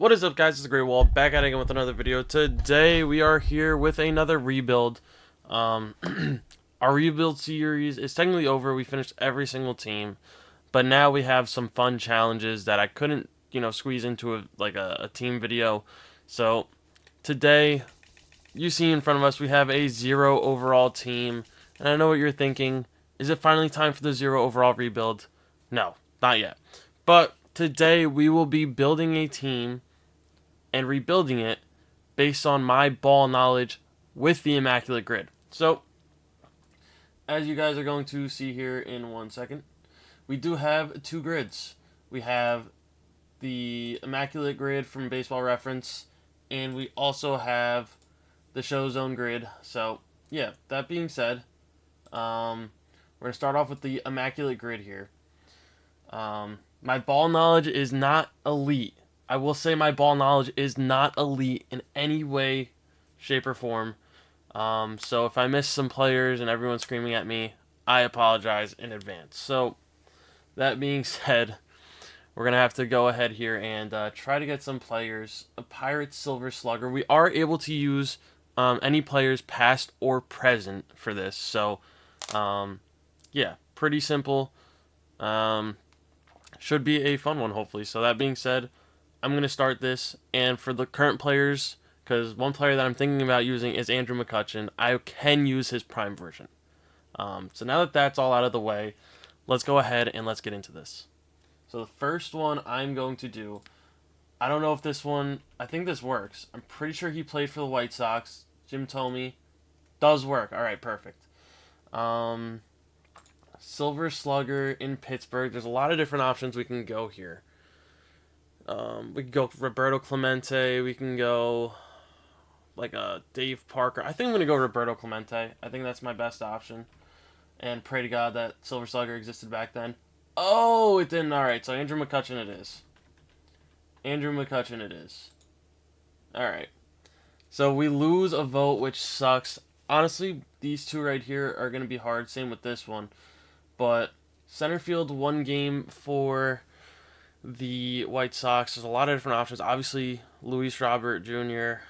What is up, guys? It's TheGreatWall, back at it again with another video. Today we are here with another rebuild. Our rebuild series is technically over. We finished every single team, but now we have some fun challenges that I couldn't, squeeze into a team video. So today, you see in front of us, we have a 0 overall team, and I know what you're thinking. Is it finally time for the 0 overall rebuild? No, not yet. But today we will be building a team and rebuilding it based on my ball knowledge with the Immaculate grid. So, as you guys are going to see here in 1 second, we do have two grids. We have the Immaculate grid from Baseball Reference, and we also have the Show Zone grid. So, yeah, that being said, we're going to start off with the Immaculate grid here. My ball knowledge is not elite. I will say my ball knowledge is not elite in any way, shape, or form. So if I miss some players and everyone's screaming at me, I apologize in advance. So that being said, we're going to have to go ahead here and try to get some players. A Pirates Silver Slugger. We are able to use any players past or present for this. So, yeah, pretty simple. Should be a fun one, hopefully. So that being said, I'm going to start this. And for the current players, because one player that I'm thinking about using is Andrew McCutcheon, I can use his prime version. So now that that's all out of the way, let's go ahead and let's get into this. So the first one I'm going to do, I don't know if this one, I think this works. I'm pretty sure he played for the White Sox. Jim told me. Does work. All right, perfect. Silver Slugger in Pittsburgh. There's a lot of different options we can go here. We can go Roberto Clemente. We can go like a Dave Parker. I think I'm going to go Roberto Clemente. I think that's my best option. And pray to God that Silver Slugger existed back then. Oh, it didn't. All right, so Andrew McCutcheon it is. Andrew McCutcheon it is. All right. So we lose a vote, which sucks. Honestly, these two right here are going to be hard. Same with this one. But center field, one game for the White Sox. There's a lot of different options. Obviously, Luis Robert Jr.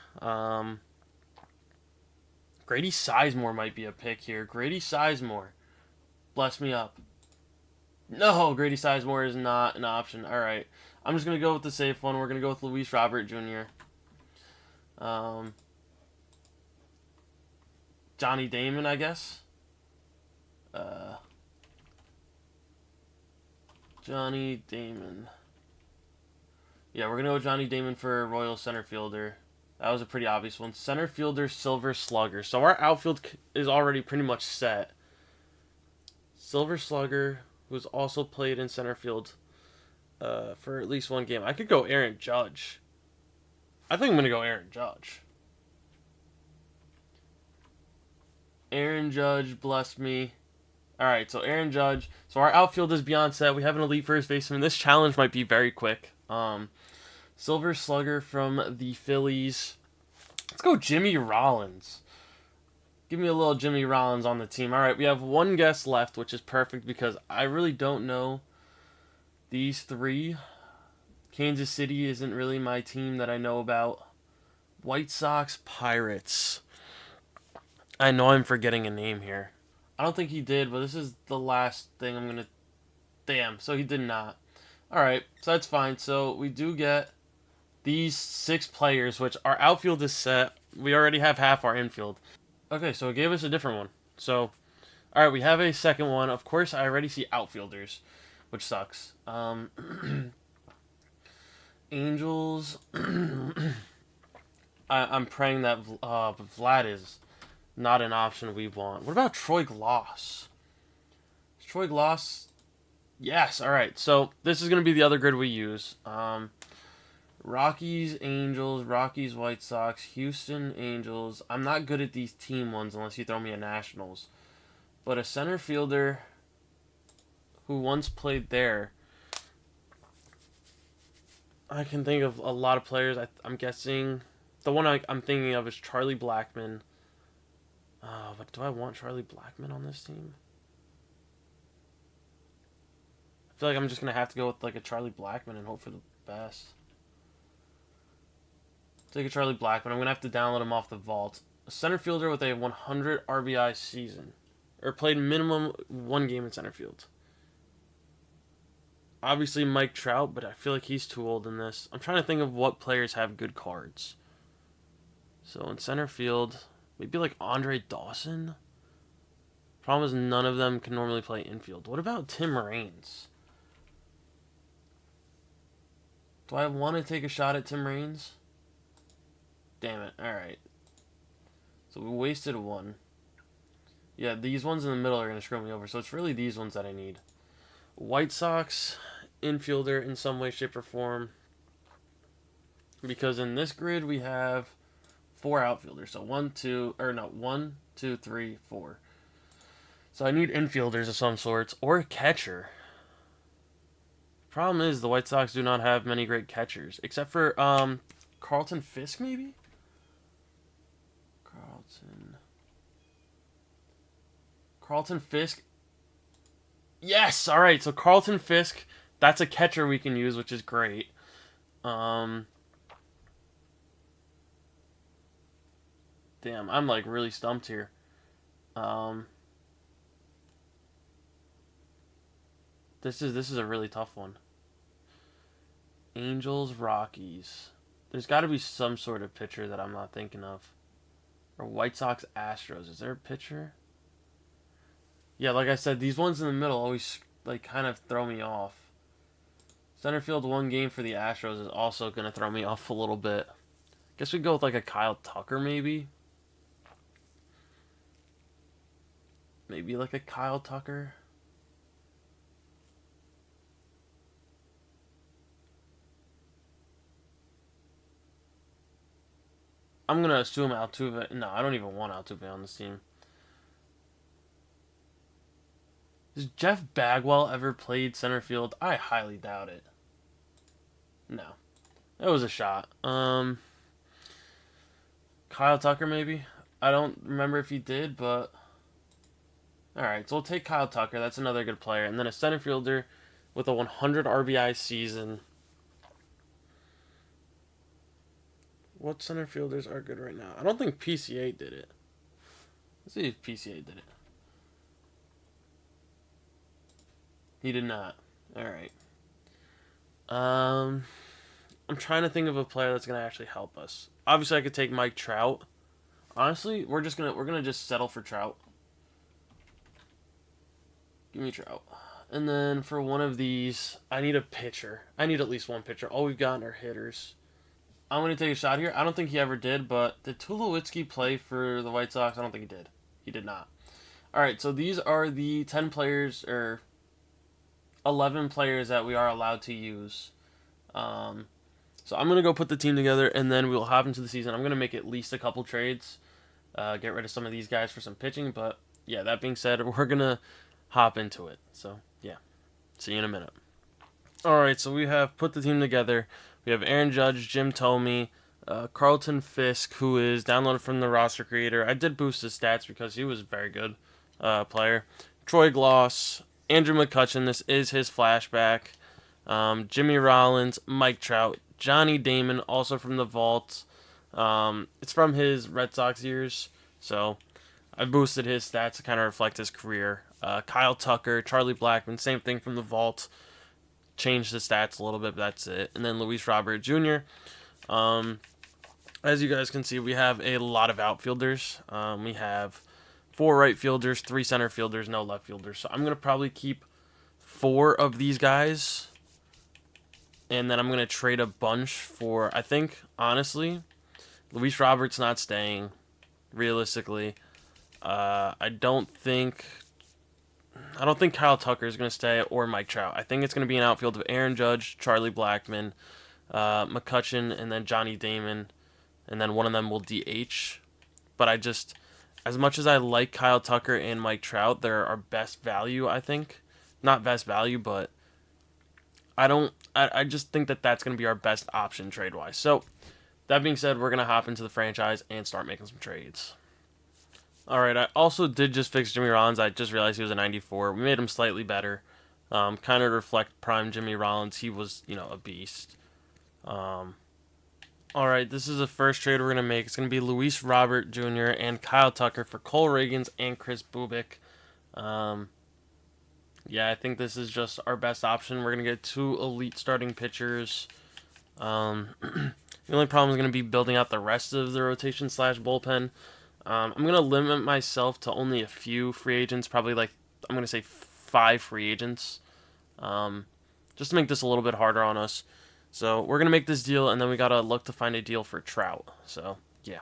Grady Sizemore might be a pick here. Grady Sizemore. Bless me up. No, Grady Sizemore is not an option. All right. I'm just going to go with the safe one. We're going to go with Luis Robert Jr. Johnny Damon, I guess. Johnny Damon. Yeah, we're going to go with Johnny Damon for Royal center fielder. That was a pretty obvious one. Center fielder, Silver Slugger. So our outfield is already pretty much set. Silver Slugger, who's also played in center field for at least one game. I could go Aaron Judge. I think I'm going to go Aaron Judge. Aaron Judge, bless me. Alright, so Aaron Judge. So our outfield is beyond set. We have an elite first baseman. This challenge might be very quick. Silver Slugger from the Phillies. Let's go Jimmy Rollins. Give me a little Jimmy Rollins on the team. Alright, we have one guest left, which is perfect because I really don't know these three. Kansas City isn't really my team that I know about. White Sox, Pirates. I know I'm forgetting a name here. I don't think he did, but this is the last thing I'm going to... Damn, so he did not. Alright, so that's fine. So we do get these 6 players, which our outfield is set. We already have half our infield. Okay, so it gave us a different one. So, alright, we have a second one. Of course, I already see outfielders, which sucks. Angels. I'm praying that Vlad is not an option we want. What about Troy Gloss? Is Troy Gloss? Yes, alright. So, this is going to be the other grid we use. Rockies, Angels, Rockies, White Sox, Houston, Angels. I'm not good at these team ones unless you throw me a Nationals. But a center fielder who once played there. I can think of a lot of players. I'm guessing the one I'm thinking of is Charlie Blackmon. But do I want Charlie Blackmon on this team? I feel like I'm just going to have to go with like a Charlie Blackmon and hope for the best. Take a Charlie Blackmon. I'm going to have to download him off the vault. A center fielder with a 100 RBI season. Or played minimum 1 game in center field. Obviously Mike Trout, but I feel like he's too old in this. I'm trying to think of what players have good cards. So in center field, maybe like Andre Dawson? Problem is none of them can normally play infield. What about Tim Raines? Do I want to take a shot at Tim Raines? Damn it. Alright. So we wasted 1. Yeah, these ones in the middle are going to screw me over. So it's really these ones that I need. White Sox infielder in some way, shape, or form. Because in this grid we have 4 outfielders. So 1, 2, 3, 4. So I need infielders of some sorts. Or a catcher. Problem is the White Sox do not have many great catchers. Except for Carlton Fisk, maybe? Carlton Fisk. Yes! Alright, so Carlton Fisk, that's a catcher we can use, which is great. Damn, I'm like really stumped here. This is a really tough one. Angels, Rockies. There's got to be some sort of pitcher that I'm not thinking of. Or White Sox, Astros. Is there a pitcher? Yeah, like I said, these ones in the middle always like kind of throw me off. Center field 1 game for the Astros is also going to throw me off a little bit. Guess we go with like a Kyle Tucker maybe. Maybe like a Kyle Tucker. I'm going to assume Altuve. No, I don't even want Altuve on this team. Has Jeff Bagwell ever played center field? I highly doubt it. No. It was a shot. Kyle Tucker maybe? I don't remember if he did, but... Alright, so we'll take Kyle Tucker. That's another good player. And then a center fielder with a 100 RBI season. What center fielders are good right now? I don't think PCA did it. Let's see if PCA did it. He did not. Alright. I'm trying to think of a player that's gonna actually help us. Obviously I could take Mike Trout. Honestly, we're gonna just settle for Trout. Give me Trout. And then for one of these, I need a pitcher. I need at least one pitcher. All we've gotten are hitters. I'm going to take a shot here. I don't think he ever did, but did Tulowitzki play for the White Sox? I don't think he did. He did not. Alright, so these are the 10 players, or 11 players that we are allowed to use. So I'm going to go put the team together, and then we'll hop into the season. I'm going to make at least a couple trades. Get rid of some of these guys for some pitching, but yeah, that being said, we're going to hop into it. So, yeah. See you in a minute. Alright, so we have put the team together. We have Aaron Judge, Jim Thome, Carlton Fisk, who is downloaded from the roster creator. I did boost his stats because he was a very good player. Troy Gloss, Andrew McCutchen, this is his flashback. Jimmy Rollins, Mike Trout, Johnny Damon, also from the vault. It's from his Red Sox years, so I boosted his stats to kind of reflect his career. Kyle Tucker, Charlie Blackmon, same thing from the vault. Changed the stats a little bit, but that's it. And then Luis Robert Jr. As you guys can see, we have a lot of outfielders. We have 4 right fielders, 3 center fielders, no left fielders. So I'm going to probably keep 4 of these guys. And then I'm going to trade a bunch for, I think, honestly, Luis Robert's not staying, realistically. I don't think Kyle Tucker is going to stay or Mike Trout. I think it's going to be an outfield of Aaron Judge, Charlie Blackmon, McCutchen, and then Johnny Damon. And then one of them will DH. But I just, as much as I like Kyle Tucker and Mike Trout, they're our best value, I think. Not best value, but I just think that that's going to be our best option trade-wise. So, that being said, we're going to hop into the franchise and start making some trades. Alright, I also did just fix Jimmy Rollins. I just realized he was a 94. We made him slightly better. Kind of reflect prime Jimmy Rollins. He was, a beast. Alright, this is the first trade we're going to make. It's going to be Luis Robert Jr. and Kyle Tucker for Cole Riggins and Chris Bubik. Um, yeah, I think this is just our best option. We're going to get 2 elite starting pitchers. The only problem is going to be building out the rest of the rotation slash bullpen. I'm going to limit myself to only a few free agents, probably like, I'm going to say 5 free agents, just to make this a little bit harder on us. So we're going to make this deal, and then we got to look to find a deal for Trout. So, yeah.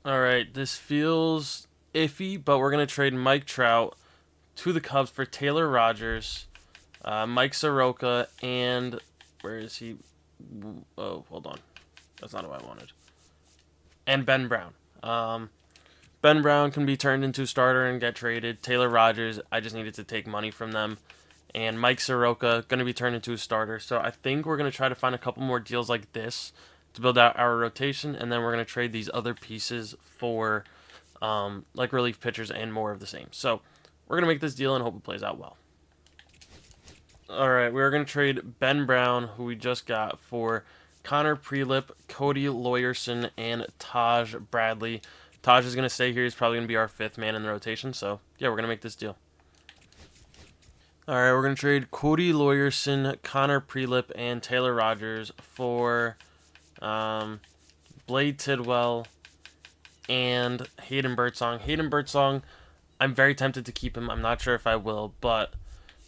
All right, this feels iffy, but we're going to trade Mike Trout to the Cubs for Taylor Rogers, Mike Soroka, and where is he? Oh, hold on. That's not what I wanted. And Ben Brown. Ben Brown can be turned into a starter and get traded. Taylor Rogers, I just needed to take money from them. And Mike Soroka, going to be turned into a starter. So I think we're going to try to find a couple more deals like this to build out our rotation. And then we're going to trade these other pieces for like relief pitchers and more of the same. So we're going to make this deal and hope it plays out well. All right, we're going to trade Ben Brown, who we just got, for Connor Prelip, Cody Lawyerson, and Taj Bradley. Taj is going to stay here. He's probably going to be our 5th man in the rotation. So, yeah, we're going to make this deal. All right, we're going to trade Cody Lawyerson, Connor Prelip, and Taylor Rogers for Blade Tidwell and Hayden Birdsong. Hayden Birdsong, I'm very tempted to keep him. I'm not sure if I will, but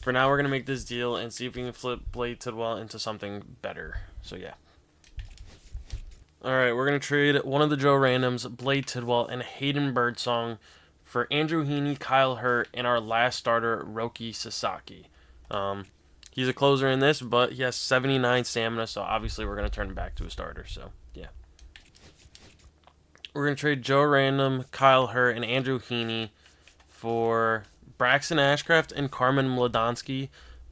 for now, we're going to make this deal and see if we can flip Blade Tidwell into something better. So, yeah. Alright, we're going to trade one of the Joe Randoms, Blade Tidwell, and Hayden Birdsong for Andrew Heaney, Kyle Hurt, and our last starter, Roki Sasaki. He's a closer in this, but he has 79 stamina, so obviously we're going to turn him back to a starter. So, yeah. We're going to trade Joe Random, Kyle Hurt, and Andrew Heaney for Braxton Ashcraft and Carmen Mladonsky.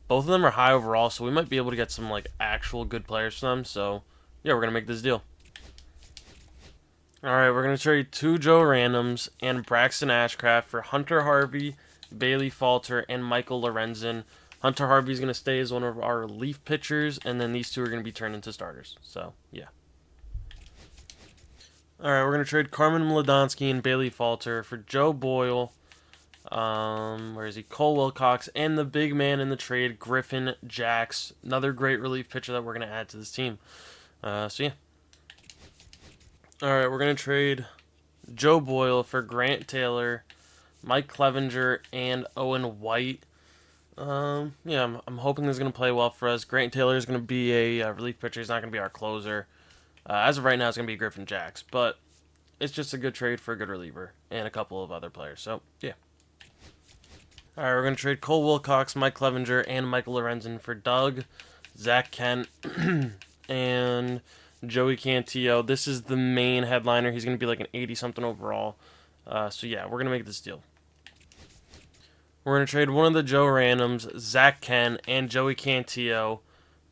Both of them are high overall, so we might be able to get some like actual good players from them. So, yeah, we're going to make this deal. Alright, we're going to trade 2 Joe Randoms and Braxton Ashcraft for Hunter Harvey, Bailey Falter, and Michael Lorenzen. Hunter Harvey is going to stay as one of our relief pitchers, and then these 2 are going to be turned into starters. So, yeah. Alright, we're going to trade Carmen Mladonsky and Bailey Falter for Joe Boyle, where is he? Cole Wilcox, and the big man in the trade, Griffin Jax. Another great relief pitcher that we're going to add to this team. So, yeah. Alright, we're going to trade Joe Boyle for Grant Taylor, Mike Clevenger, and Owen White. Yeah, I'm hoping this is going to play well for us. Grant Taylor is going to be a relief pitcher. He's not going to be our closer. As of right now, it's going to be Griffin Jax. But it's just a good trade for a good reliever and a couple of other players. So, yeah. Alright, we're going to trade Cole Wilcox, Mike Clevenger, and Michael Lorenzen for Doug, Zach Kent, and Joey Cantillo. This is the main headliner. He's going to be like an 80-something overall. So, yeah, we're going to make this deal. We're going to trade one of the Joe Randoms, Zach Kent, and Joey Cantillo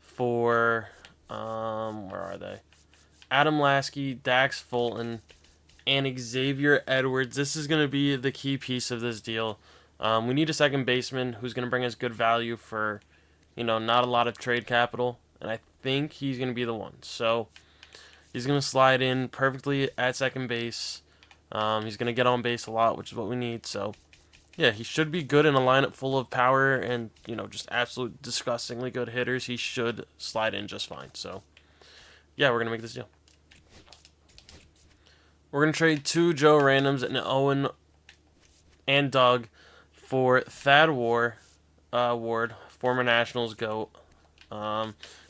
for, where are they? Adam Lasky, Dax Fulton, and Xavier Edwards. This is going to be the key piece of this deal. We need a second baseman who's going to bring us good value for, not a lot of trade capital. And I think he's going to be the one. So, he's going to slide in perfectly at second base. He's going to get on base a lot, which is what we need. So, yeah, he should be good in a lineup full of power and, just absolute disgustingly good hitters. He should slide in just fine. So, yeah, we're going to make this deal. We're going to trade 2 Joe Randoms and Owen and Doug for Thad Ward, former Nationals GOAT,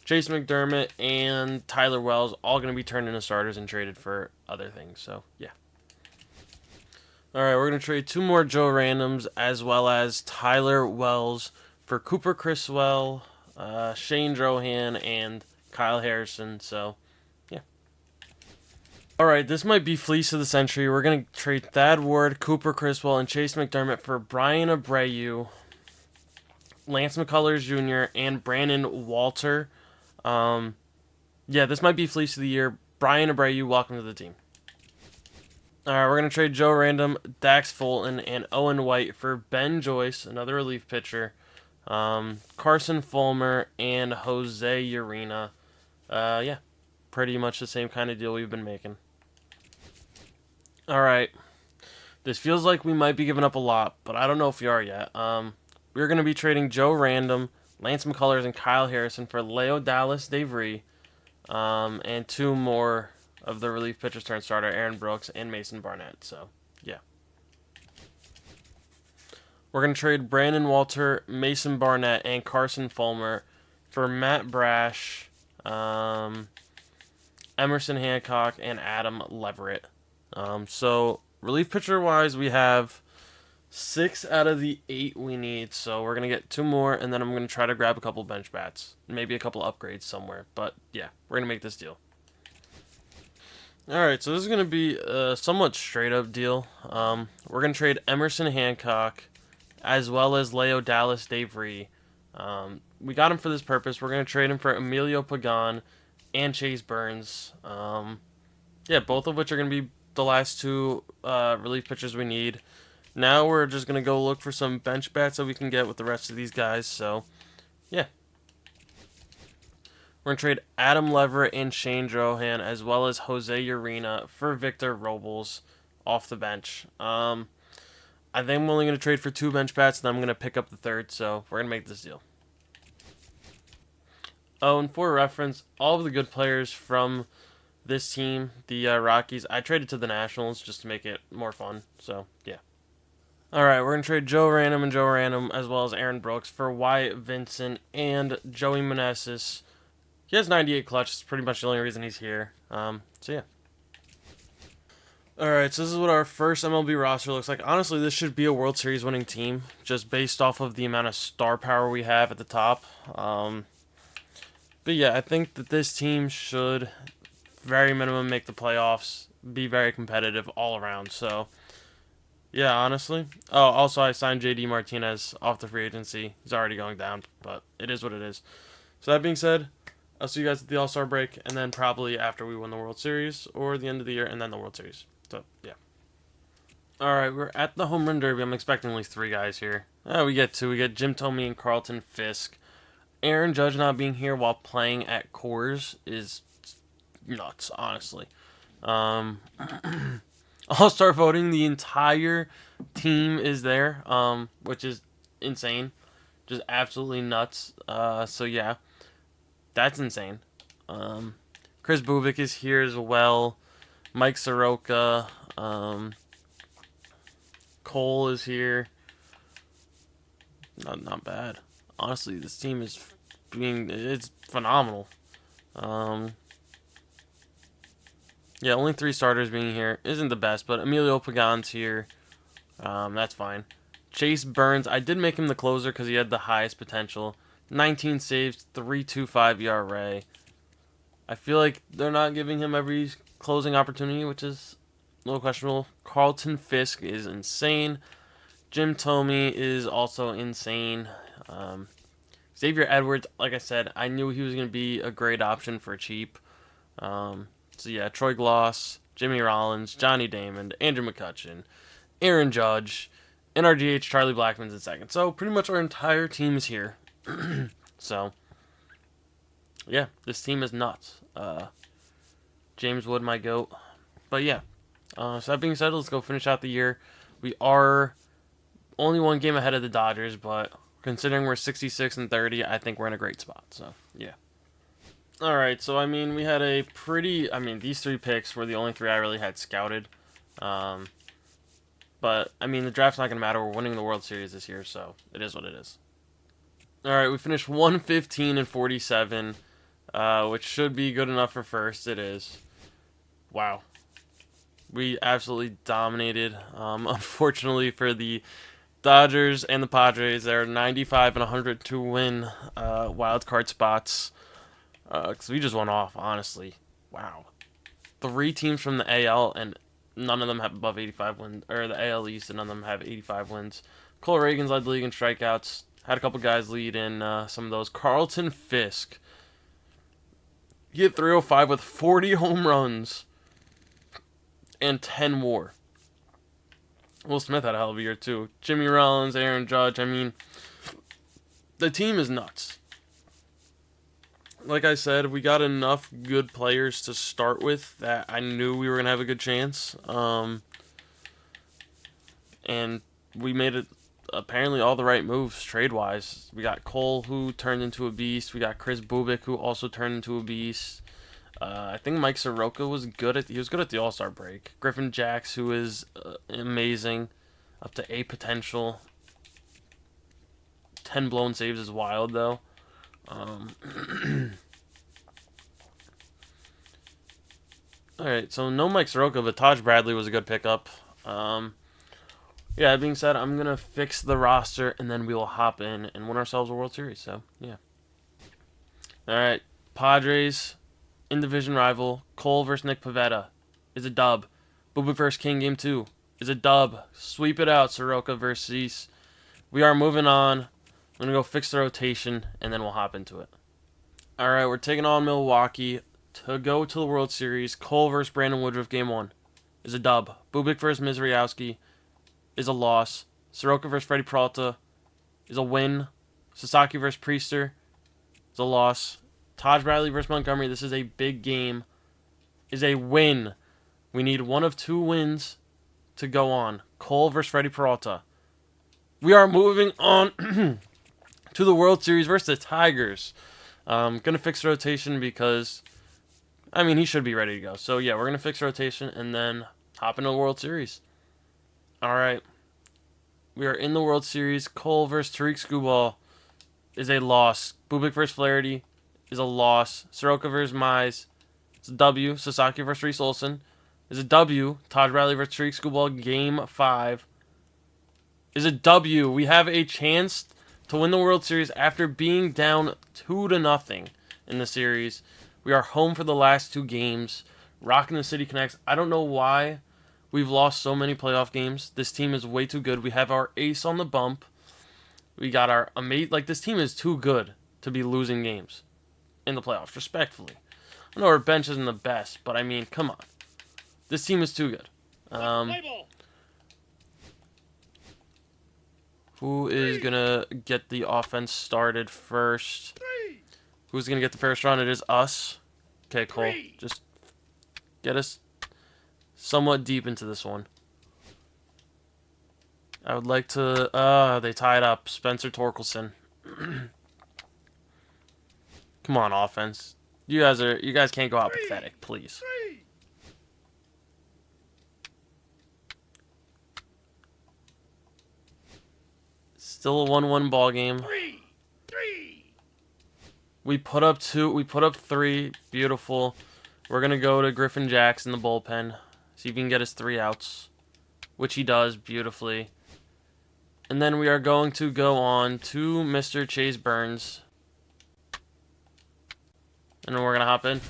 Chase McDermott, and Tyler Wells, all going to be turned into starters and traded for other things. So, yeah. Alright, we're going to trade 2 more Joe Randoms as well as Tyler Wells for Cooper Criswell, Shane Drohan, and Kyle Harrison. So, yeah. Alright, this might be Fleece of the Century. We're going to trade Thad Ward, Cooper Criswell, and Chase McDermott for Brian Abreu, Lance McCullers Jr., and Brandon Walter. Yeah, this might be Fleece of the Year. Brian Abreu, welcome to the team. Alright, we're going to trade Joe Random, Dax Fulton, and Owen White for Ben Joyce, another relief pitcher, Carson Fulmer, and Jose Urena. Yeah, pretty much the same kind of deal we've been making. All right, this feels like we might be giving up a lot, but I don't know if we are yet. We're gonna be trading Joe Random, Lance McCullers, and Kyle Harrison for Leo Dallas, Dave Ree, and two more of the relief pitchers turned starter, Aaron Brooks and Mason Barnett. So, yeah. We're going to trade Brandon Walter, Mason Barnett, and Carson Fulmer for Matt Brash, Emerson Hancock, and Adam Leverett. So, relief pitcher wise, we have 6 out of the 8 we need. So, we're going to get 2 more, and then I'm going to try to grab a couple bench bats. Maybe a couple upgrades somewhere. But, yeah, we're going to make this deal. Alright, so this is going to be a somewhat straight up deal. We're going to trade Emerson Hancock as well as Leo Dallas Dave Ree. We got him for this purpose. We're going to trade him for Emilio Pagan and Chase Burns. Yeah, both of which are going to be the last 2 relief pitchers we need. Now we're just going to go look for some bench bats that we can get with the rest of these guys. So, yeah. We're going to trade Adam Leverett and Shane Drohan as well as Jose Urena for Victor Robles off the bench. I think I'm only going to trade for 2 bench bats, and I'm going to pick up the third, so we're going to make this deal. Oh, and for reference, all of the good players from this team, the Rockies, I traded to the Nationals just to make it more fun, so yeah. Alright, we're going to trade Joe Random and Joe Random as well as Aaron Brooks for Wyatt Vincent and Joey Meneses. He has 98 clutch, it's pretty much the only reason he's here, so yeah. Alright, so this is what our first MLB roster looks like. Honestly, this should be a World Series winning team, just based off of the amount of star power we have at the top. But yeah, I think that this team should, very minimum, make the playoffs, be very competitive all around. So, yeah, honestly. Oh, also, I signed JD Martinez off the free agency. He's already going down, but it is what it is. So that being said, I'll see you guys at the All-Star break, and then probably after we win the World Series, or the end of the year, and then the World Series. So, yeah. Alright, we're at the Home Run Derby. I'm expecting at least 3 guys here. We get 2. We get Jim Thome and Carlton Fisk. Aaron Judge not being here while playing at Coors is nuts, honestly. All-Star voting, the entire team is there, which is insane. Just absolutely nuts. So, yeah. That's insane. Chris Bubik is here as well. Mike Soroka. Cole is here. Not bad. Honestly, this team is it's phenomenal. Yeah, only 3 starters being here isn't the best, but Emilio Pagan's here. That's fine. Chase Burns, I did make him the closer because he had the highest potential. 19 saves, 3.25 ERA. I feel like they're not giving him every closing opportunity, which is a little questionable. Carlton Fisk is insane. Jim Thome is also insane. Xavier Edwards, like I said, I knew he was going to be a great option for cheap. So yeah, Troy Gloss, Jimmy Rollins, Johnny Damon, Andrew McCutchen, Aaron Judge, and our DH Charlie Blackmon's in second. So pretty much our entire team is here. So yeah, this team is nuts. James Wood, my goat. But yeah, so that being said, let's go finish out the year. We are only 1 game ahead of the Dodgers, but considering we're 66 and 30, I think we're in a great spot. So yeah. All right, so I mean, we had a pretty. I mean, these 3 picks were the only 3 I really had scouted. But I mean, the draft's not gonna matter. We're winning the World Series this year, so it is what it is. All right, we finished 115 and 47, which should be good enough for first. It is. Wow. We absolutely dominated. Unfortunately for the Dodgers and the Padres, they're 95 and 100 to win wild card spots. Because we just went off, honestly. Wow. 3 teams from the AL, and none of them have above 85 wins. Or the AL East, and none of them have 85 wins. Cole Reagan's led the league in strikeouts. Had a couple guys lead in some of those. Carlton Fisk. He hit 305 with 40 home runs and 10 WAR. Will Smith had a hell of a year, too. Jimmy Rollins, Aaron Judge. I mean, the team is nuts. like I said, we got enough good players to start with that I knew we were gonna have a good chance. And we made it apparently all the right moves trade wise. We got Cole, who turned into a beast. We got Chris Bubik, who also turned into a beast. I think Mike Soroka was good at the All Star break. Griffin Jacks, who is amazing, up to A potential. 10 blown saves is wild though. Alright, so no Mike Soroka, but Taj Bradley was a good pickup. Yeah, that being said, I'm going to fix the roster, and then we will hop in and win ourselves a World Series, so, yeah. Alright, Padres, in-division rival, Cole versus Nick Pivetta, is a dub. Bubba versus King, game 2, is a dub. Sweep it out, Soroka versus Cease. We are moving on. I'm going to go fix the rotation, and then we'll hop into it. Alright, we're taking on Milwaukee to go to the World Series. Cole versus Brandon Woodruff, game 1, is a dub. Bubik versus Mizraowski is a loss. Soroka versus Freddie Peralta is a win. Sasaki versus Priester is a loss. Taj Bradley versus Montgomery, this is a big game, is a win. We need one of 2 wins to go on. Cole versus Freddie Peralta. We are moving on to the World Series versus the Tigers. Gonna fix the rotation because, I mean, he should be ready to go. So, yeah, we're gonna fix rotation and then hop into the World Series. Alright. We are in the World Series. Cole versus Tariq Skubal is a loss. Bubik versus Flaherty is a loss. Soroka versus Mize is a W. Sasaki versus Reese Olson is a W. Taj Bradley versus Tariq Skubal, game 5 is a W. We have a chance to win the World Series after being down 2-0 in the series. We are home for the last 2 games. Rocking the City Connects. I don't know why we've lost so many playoff games. This team is way too good. We have our ace on the bump. We got our this team is too good to be losing games in the playoffs, respectfully. I know our bench isn't the best, but I mean, come on. This team is too good. Who is going to get the offense started first? Who's going to get the first run? It is us. Okay, Cole. Just get us somewhat deep into this one. I would like to... they tied up. Spencer Torkelson. Come on, offense. You guys can't go out pathetic, please. Still a 1-1 ball game. We put up 2. We put up 3. Beautiful. We're going to go to Griffin Jacks in the bullpen. See if he can get us 3 outs. Which he does beautifully. And then we are going to go on to Mr. Chase Burns. And then we're going to hop in.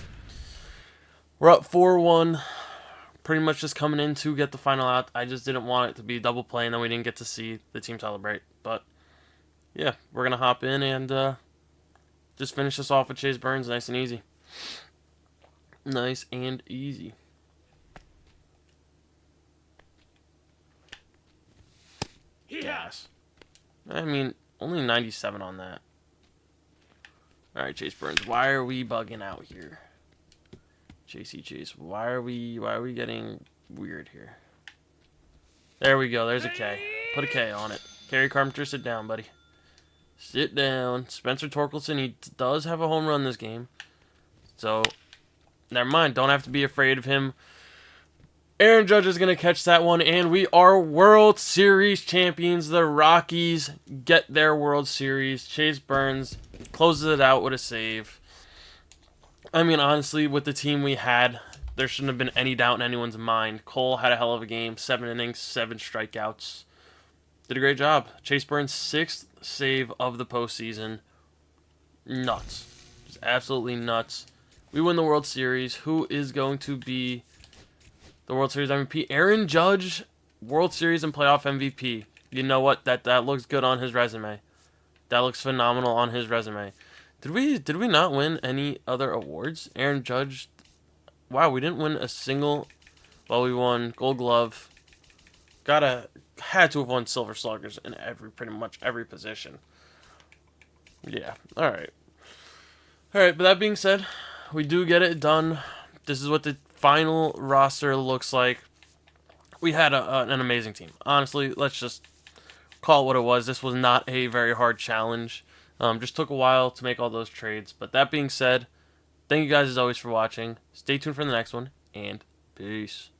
We're up 4-1. Pretty much just coming in to get the final out. I just didn't want it to be double play, and then we didn't get to see the team celebrate. But, yeah, we're going to hop in and just finish this off with Chase Burns. Nice and easy. Nice and easy. Yes. I mean, only 97 on that. Alright, Chase Burns. Why are we bugging out here? Chase. Why are we getting weird here? There we go. There's a K. Put a K on it. Kerry Carpenter, sit down, buddy. Sit down. Spencer Torkelson, he does have a home run this game. So, never mind. Don't have to be afraid of him. Aaron Judge is going to catch that one, and we are World Series champions. The Rockies get their World Series. Chase Burns closes it out with a save. I mean, honestly, with the team we had, there shouldn't have been any doubt in anyone's mind. Cole had a hell of a game. 7 innings, 7 strikeouts. Did a great job. Chase Burns' 6th save of the postseason. Nuts. Just absolutely nuts. We win the World Series. Who is going to be the World Series MVP? Aaron Judge, World Series and playoff MVP. You know what? That looks good on his resume. That looks phenomenal on his resume. Did we not win any other awards? Aaron Judge. Wow, we didn't win a single. Well, we won Gold Glove. Had to have won Silver Sluggers in pretty much every position. Yeah. All right. Alright, but that being said, we do get it done. This is what the final roster looks like. We had an amazing team. Honestly, let's just call it what it was. This was not a very hard challenge. Just took a while to make all those trades. But that being said, thank you guys as always for watching. Stay tuned for the next one, and peace.